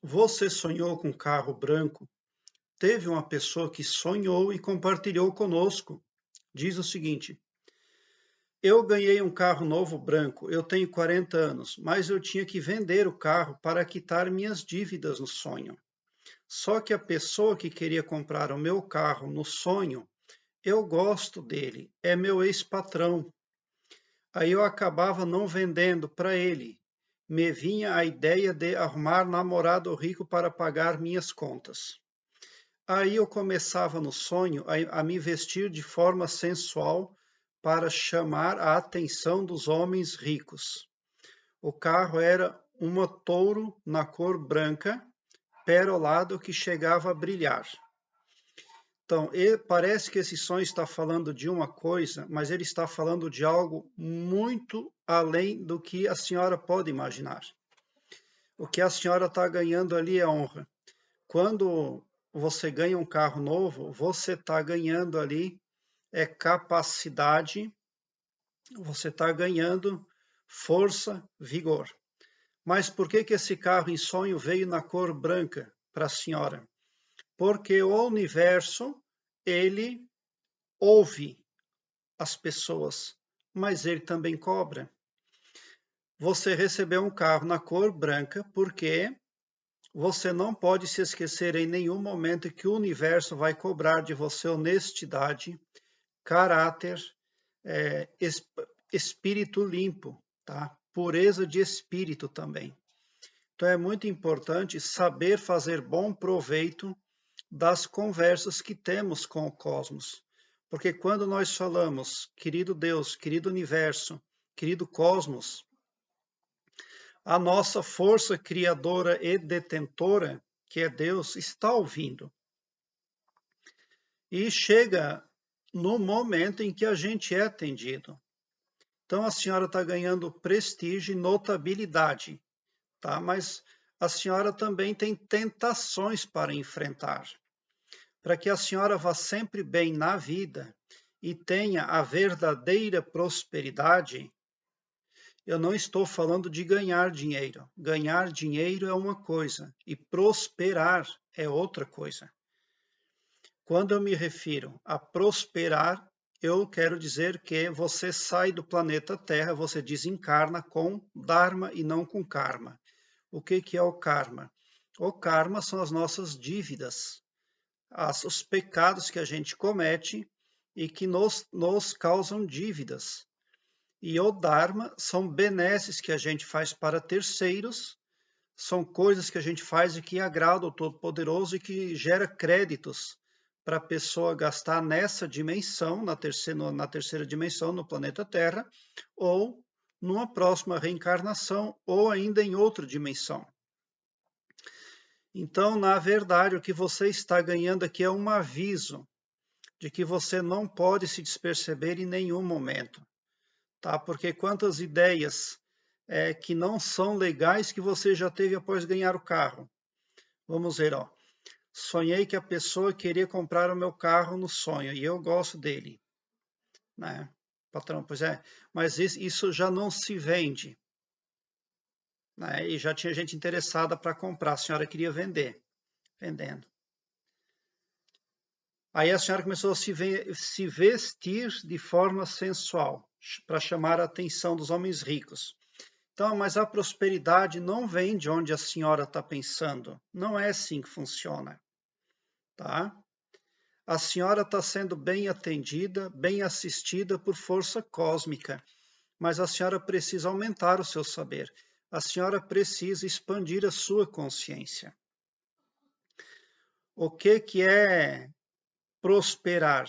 Você sonhou com um carro branco? Teve uma pessoa que sonhou e compartilhou conosco. Diz o seguinte: eu ganhei um carro novo branco. Eu tenho 40 anos, mas eu tinha que vender o carro para quitar minhas dívidas no sonho. Só que a pessoa que queria comprar o meu carro no sonho, eu gosto dele, é meu ex-patrão. Aí eu acabava não vendendo para ele. Me vinha a ideia de arrumar namorado rico para pagar minhas contas. Aí eu começava no sonho a me vestir de forma sensual para chamar a atenção dos homens ricos. O carro era uma touro na cor branca, perolado que chegava a brilhar. Então, parece que esse sonho está falando de uma coisa, mas ele está falando de algo muito além do que a senhora pode imaginar. O que a senhora está ganhando ali é honra. Quando você ganha um carro novo, você está ganhando ali capacidade, você está ganhando força, vigor. Mas por que esse carro em sonho veio na cor branca para a senhora? Porque o universo, ele ouve as pessoas, mas ele também cobra. Você recebeu um carro na cor branca porque você não pode se esquecer em nenhum momento que o universo vai cobrar de você honestidade, caráter, é, espírito limpo, tá? Pureza de espírito também. Então é muito importante saber fazer bom proveito das conversas que temos com o cosmos. Porque quando nós falamos, querido Deus, querido universo, querido cosmos, a nossa força criadora e detentora, que é Deus, está ouvindo. E chega no momento em que a gente é atendido. Então a senhora está ganhando prestígio e notabilidade, tá? Mas a senhora também tem tentações para enfrentar. Para que a senhora vá sempre bem na vida e tenha a verdadeira prosperidade, eu não estou falando de ganhar dinheiro. Ganhar dinheiro é uma coisa e prosperar é outra coisa. Quando eu me refiro a prosperar, eu quero dizer que você sai do planeta Terra, você desencarna com Dharma e não com karma. O que é o karma? O karma são as nossas dívidas, os pecados que a gente comete e que nos causam dívidas. E o Dharma são benesses que a gente faz para terceiros, são coisas que a gente faz e que agrada o Todo-Poderoso e que gera créditos para a pessoa gastar nessa dimensão, na terceira dimensão, no planeta Terra, ou numa próxima reencarnação, ou ainda em outra dimensão. Então, na verdade, o que você está ganhando aqui é um aviso de que você não pode se desperceber em nenhum momento, tá? Porque quantas ideias que não são legais que você já teve após ganhar o carro. Vamos ver, ó. Sonhei que a pessoa queria comprar o meu carro no sonho e eu gosto dele, né? Patrão, pois é, mas isso já não se vende, né? E já tinha gente interessada para comprar, a senhora queria vender, vendendo. Aí a senhora começou a se vestir de forma sensual, para chamar a atenção dos homens ricos. Então, mas a prosperidade não vem de onde a senhora está pensando. Não é assim que funciona, tá? A senhora está sendo bem atendida, bem assistida por força cósmica, mas a senhora precisa aumentar o seu saber. A senhora precisa expandir a sua consciência. O que é prosperar?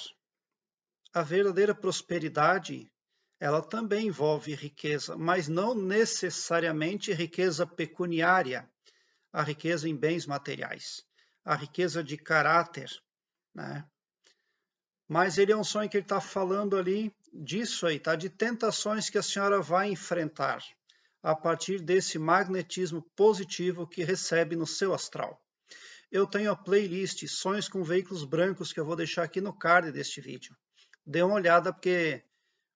A verdadeira prosperidade, ela também envolve riqueza, mas não necessariamente riqueza pecuniária, a riqueza em bens materiais, a riqueza de caráter, né? Mas ele é um sonho que ele está falando ali disso aí, tá? De tentações que a senhora vai enfrentar a partir desse magnetismo positivo que recebe no seu astral. Eu tenho a playlist Sonhos com Veículos Brancos que eu vou deixar aqui no card deste vídeo. Dê uma olhada porque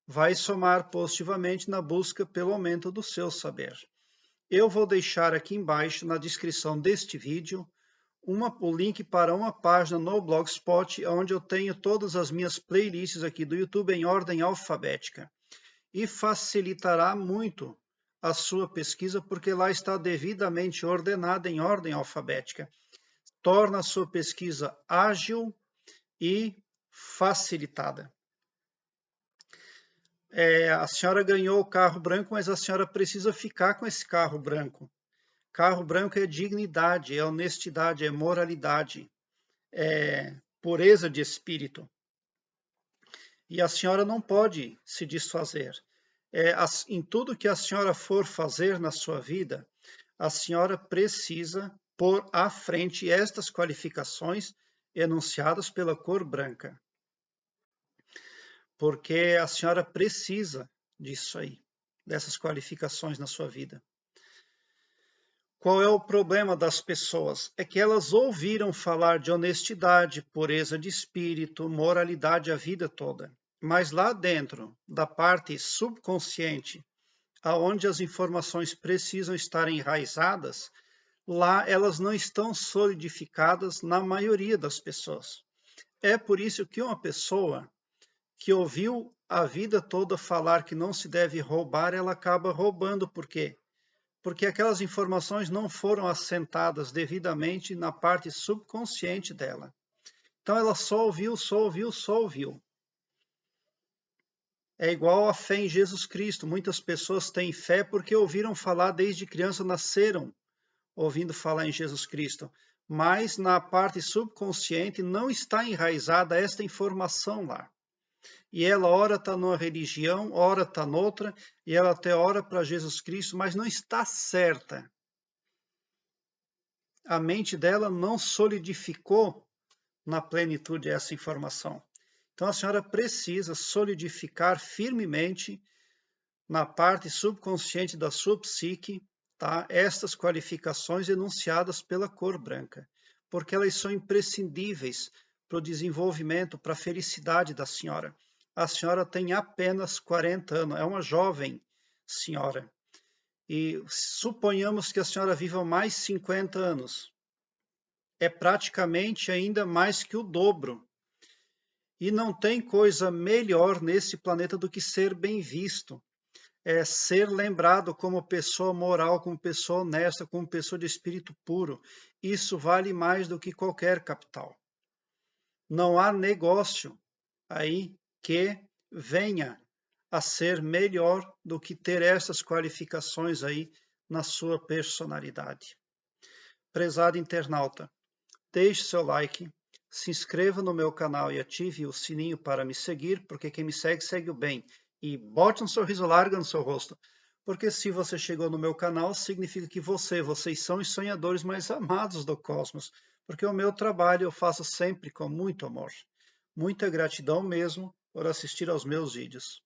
vai somar positivamente na busca pelo aumento do seu saber. eu vou deixar aqui embaixo, na descrição deste vídeo, o link para uma página no Blogspot, onde eu tenho todas as minhas playlists aqui do YouTube em ordem alfabética. E facilitará muito a sua pesquisa, porque lá está devidamente ordenada em ordem alfabética. Torna a sua pesquisa ágil e facilitada. A senhora ganhou o carro branco, mas a senhora precisa ficar com esse carro branco. Carro branco é dignidade, é honestidade, é moralidade, é pureza de espírito. E a senhora não pode se desfazer. Em tudo que a senhora for fazer na sua vida, a senhora precisa pôr à frente estas qualificações enunciadas pela cor branca. Porque a senhora precisa disso aí, dessas qualificações na sua vida. Qual é o problema das pessoas? É que elas ouviram falar de honestidade, pureza de espírito, moralidade a vida toda. Mas lá dentro, da parte subconsciente, aonde as informações precisam estar enraizadas, lá elas não estão solidificadas na maioria das pessoas. É por isso que uma pessoa que ouviu a vida toda falar que não se deve roubar, ela acaba roubando. Por quê? Porque aquelas informações não foram assentadas devidamente na parte subconsciente dela. Então ela só ouviu. É igual a fé em Jesus Cristo. Muitas pessoas têm fé porque ouviram falar desde criança, nasceram ouvindo falar em Jesus Cristo. Mas na parte subconsciente não está enraizada esta informação lá. E ela ora está numa religião, ora está noutra, e ela até ora para Jesus Cristo, mas não está certa. A mente dela não solidificou na plenitude essa informação. Então a senhora precisa solidificar firmemente na parte subconsciente da sua psique, tá? Estas qualificações enunciadas pela cor branca, porque elas são imprescindíveis para o desenvolvimento, para a felicidade da senhora. A senhora tem apenas 40 anos, é uma jovem senhora. E suponhamos que a senhora viva mais 50 anos. É praticamente ainda mais que o dobro. E não tem coisa melhor nesse planeta do que ser bem visto. É ser lembrado como pessoa moral, como pessoa honesta, como pessoa de espírito puro. Isso vale mais do que qualquer capital. Não há negócio aí que venha a ser melhor do que ter essas qualificações aí na sua personalidade. Prezado internauta, deixe seu like, se inscreva no meu canal e ative o sininho para me seguir, porque quem me segue, segue o bem. E bote um sorriso largo no seu rosto, porque se você chegou no meu canal, significa que vocês são os sonhadores mais amados do cosmos, porque o meu trabalho eu faço sempre com muito amor. Muita gratidão mesmo por assistir aos meus vídeos.